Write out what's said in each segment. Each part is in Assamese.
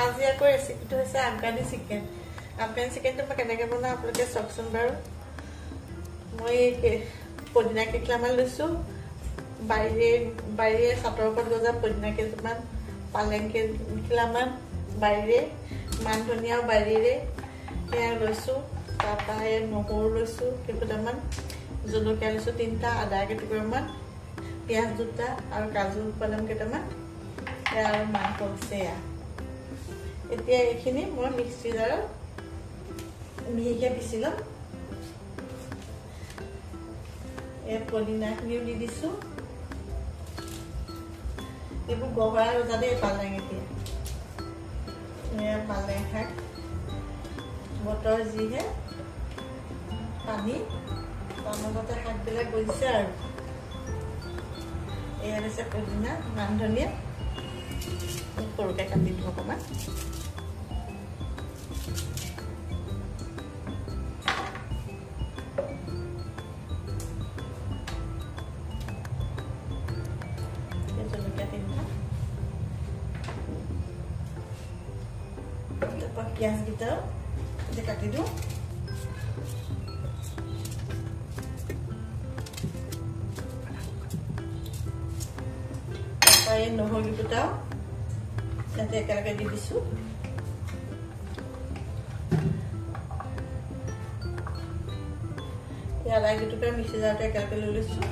আজি আকৌ ৰেচিপিটো হৈছে আফগানী চিকেন। আফগানী চিকেনটো মই কেনেকৈ বনাওঁ আপোনালোকে চাওকচোন বাৰু। মই পদিনা কেইটামান লৈছোঁ, বাৰীৰে চাটৰ ওপৰত গজা পদিনা কেইটামান, পালেং কেইটামান বাৰীৰে, মান ধনিয়াও বাৰীৰে সেয়া লৈছোঁ। তাৰপৰা নহৰু লৈছোঁ কেইটামান, জলকীয়া লৈছোঁ 3টা, আদা কেইটুকুৰামান, পিঁয়াজ 2টা আৰু কাজু বাদাম কেইটামান, সেয়া আৰু মাংস হৈছে এয়া। এতিয়া এইখিনি মই মিক্সি জাৰত মিহিকৈ পিচি ল'ম। এই পদিনাখিনিও দি দিছোঁ। এইবোৰ গহৰা ৰজাতে পালেং। এতিয়া এয়া পালেং শাক, বতৰ যিহে পানী, তাৰ মাজতে শাকবিলাক গজিছে আৰু। এয়া হৈছে পদিনা, মান ধনিয়া সৰুকৈ কাটি দিওঁ অকণমান। জলকীয়া 3টা, তাৰপৰা পিঁয়াজকেইটাও এতিয়া কাটি দিওঁ। তাৰপৰা এই নহৰু দুটাও ইয়াতে একেলগে দি দিছোঁ। আদা কেইটুকুৰা মিক্সি জাৰতে একেলগে লৈ লৈছোঁ,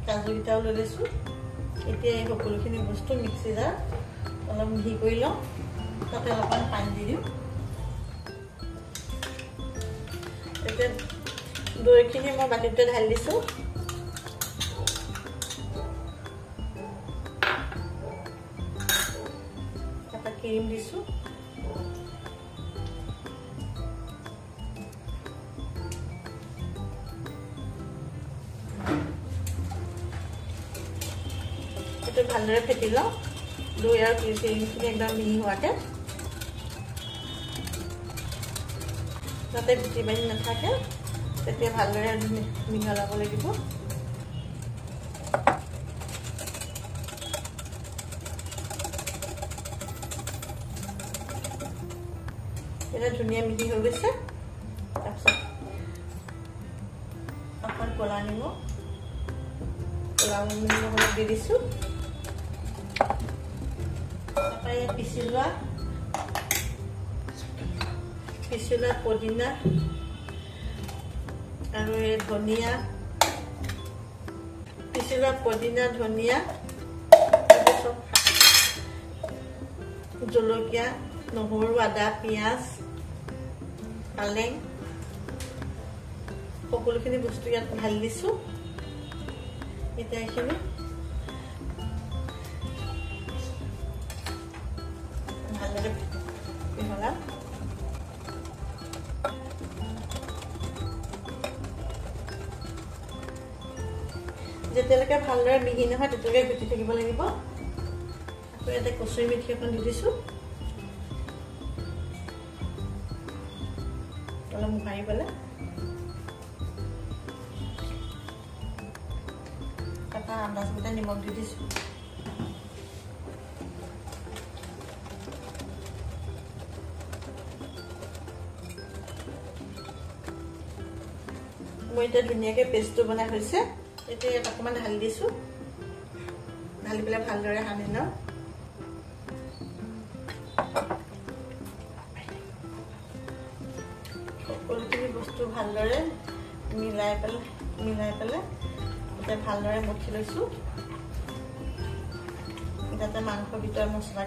কাজুকেইটাও লৈ লৈছোঁ। এতিয়া এই সকলোখিনি বস্তু মিক্সি জাৰ অলপ মিহি কৰি লওঁ, তাতে অলপমান পানী দি দিওঁ। এতিয়া দৈখিনি মই বাতিতে ঢালি দিছোঁ। তাৰপৰা ক্ৰীম দিছোঁ। এইটো ভালদৰে ফেটি লওঁ, দৈ আৰু ক্ৰীমখিনি একদম মিহি হোৱাকৈ, যাতে গুটি বাঢ়ি নাথাকে। তেতিয়া ভালদৰে মিহলাব লাগিব। এটা ধুনীয়া মিহি হৈ গৈছে। তাৰপিছত অকণ ক'লা নিমখ অলপ দি দিছোঁ। তাৰপৰা ইয়াত পিচি লোৱা পদিনা আৰু এই ধনিয়া, পিচি লোৱা পদিনা, ধনিয়া, জলকীয়া, নহৰু, আদা, পিঁয়াজ, পালেং, সকলোখিনি বস্তু ইয়াত ঢালি দিছোঁ। এতিয়া এইখিনি ভালদৰে মিহলাম। যেতিয়ালৈকে ভালদৰে মিহি নহয় তেতিয়ালৈকে গুটি থাকিব লাগিব। আকৌ ইয়াতে কচুৰি মেথি অকণ দি দিছোঁ, অলপ মোহাৰি পেলাই। তাৰপৰা আন্দাজমতে নিমখ দি দিছোঁ। মই এতিয়া ধুনীয়াকৈ পেষ্টটো বনাই হৈছে। এতিয়া ইয়াত অকণমান ঢালি দিছোঁ, ঢালি পেলাই ভালদৰে সানি লওঁ। সকলোখিনি বস্তু ভালদৰে মিলাই পেলাই এতিয়া ভালদৰে মঠি লৈছোঁ, যাতে মাংসৰ ভিতৰত মছলা,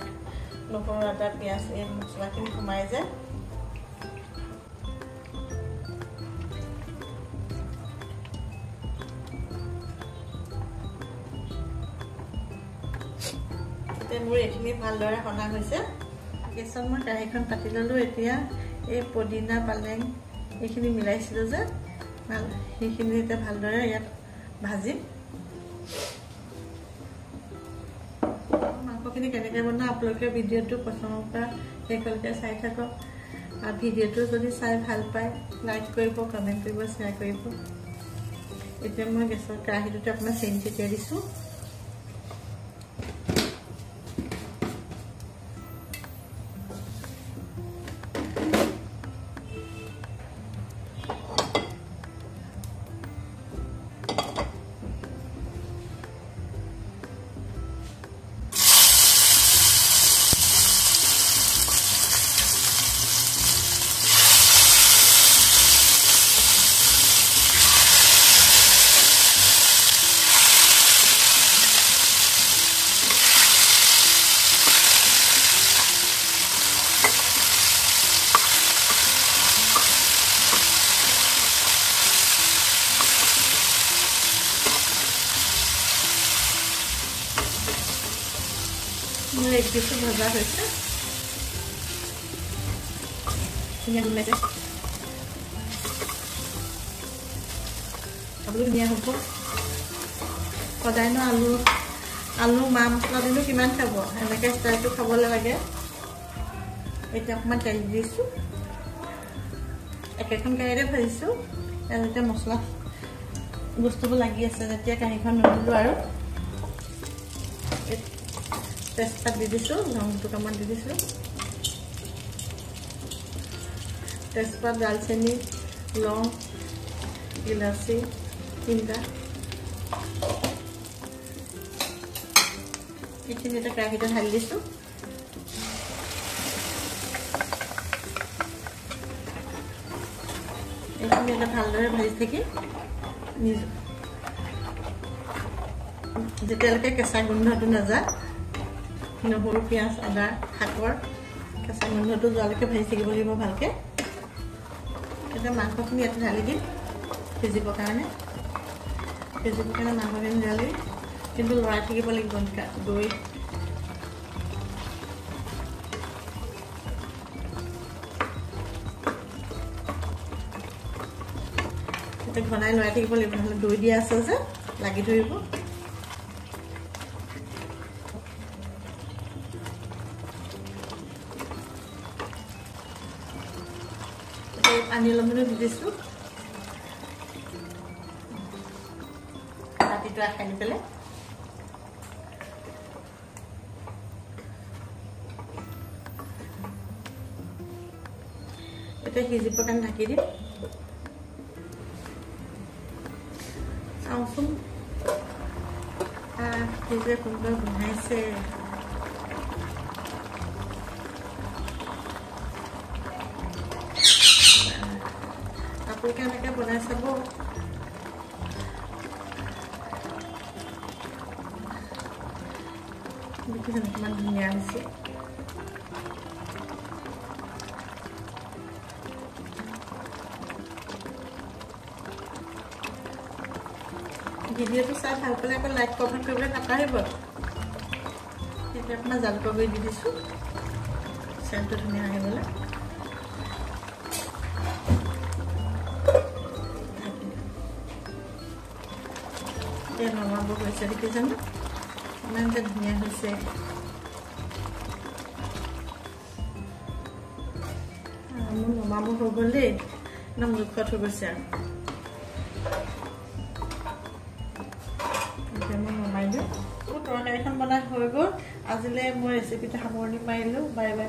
নহৰু, আদা, পিঁয়াজ এই মছলাখিনি সোমাই যায়। মোৰ এইখিনি ভালদৰে সনা হৈছে। গেছত মই কেৰাহীখন পাতি ল'লোঁ। এতিয়া এই পদিনা, পালেং এইখিনি মিলাইছিলোঁ যে সেইখিনি এতিয়া ভালদৰে ইয়াত ভাজিম। মাংসখিনি কেনেকৈ বনাওঁ আপোনালোকে ভিডিঅ'টো প্ৰথমৰ পৰা শেষলৈকে চাই থাকক। আৰু ভিডিঅ'টো যদি চাই ভাল পায় লাইক কৰিব, কমেণ্ট কৰিব, শ্বেয়াৰ কৰিব। এতিয়া মই গেছৰ কেৰাহীটোতে অকণমান চেনি ছটিয়াই দিছোঁ। কিছু ভজা হৈছে ধুনীয়া গোন্ধাইছে খাবলৈ ধুনীয়া হ'ব সদায় ন আলু মা মছলা দিনো কিমান খাব এনেকৈ ষ্টাইলটো খাবলৈ লাগে এতিয়া অকণমান তেল দিছোঁ একেখন কেৰাহীতে ভাজিছোঁ এতিয়া মছলা বস্তুবোৰ লাগি আছে যেতিয়া কাঁহীখন নুধুলোঁ আৰু তেজপাত দি দিছোঁ লং দুটামান দি দিছোঁ তেজপাত দালচেনি লং ইলাচি 3টা এইখিনি এটা কেৰাহীতে ঢালি দিছোঁ এইখিনি এটা ভালদৰে ভাজি থাকি যেতিয়ালৈকে কেঁচা গোন্ধটো নাযায় নহৰু পিঁয়াজ আদা শাকৰ কেঁচা গোন্ধটো যোৱালৈকে ভাজি থাকিব লাগিব ভালকৈ এতিয়া মাংসখিনি ইয়াতে ঢালি দিম সিজিবৰ কাৰণে মাংসখিনি ঢালি কিন্তু লৰাই থাকিব লাগিব দৈ এতিয়া ঘনাই লৰাই থাকিব লাগিব নহ'লে দৈ দিয়া আছে যে লাগি ধৰিব পানী অলপমানো দি দিছোঁ ৰাতিটো খাই দি পেলাই এতিয়া সিজিবৰ কাৰণে ঢাকি দিম চাওঁচোন সিজে সুন্দৰ গোন্ধাইছে আপোনালোকে এনেকৈ বনাই চাব দেখিছেনে কিমান ধুনীয়া হৈছে ভিডিঅ'টো চাই ভাল পালে আকৌ লাইক কমেণ্ট কৰিবলৈ নাপাহৰিব এতিয়া আপোনাৰ জালুকৰ গুড়ি দি দিছোঁ চেণ্টটো ধুনীয়া আহিবলৈ এতিয়া নমাব হৈছে দেখিছেনে ইমান যে ধুনীয়া হৈছে মোৰ নমাব হৈ গ'ল দেই একদম জোখত হৈ গৈছে আৰু মই নমাই দিওঁ মোৰ তৰকাৰীখন বনাই হৈ গ'ল আজিলৈ মই ৰেচিপিটো সামৰণি মাৰিলোঁ বাই বাই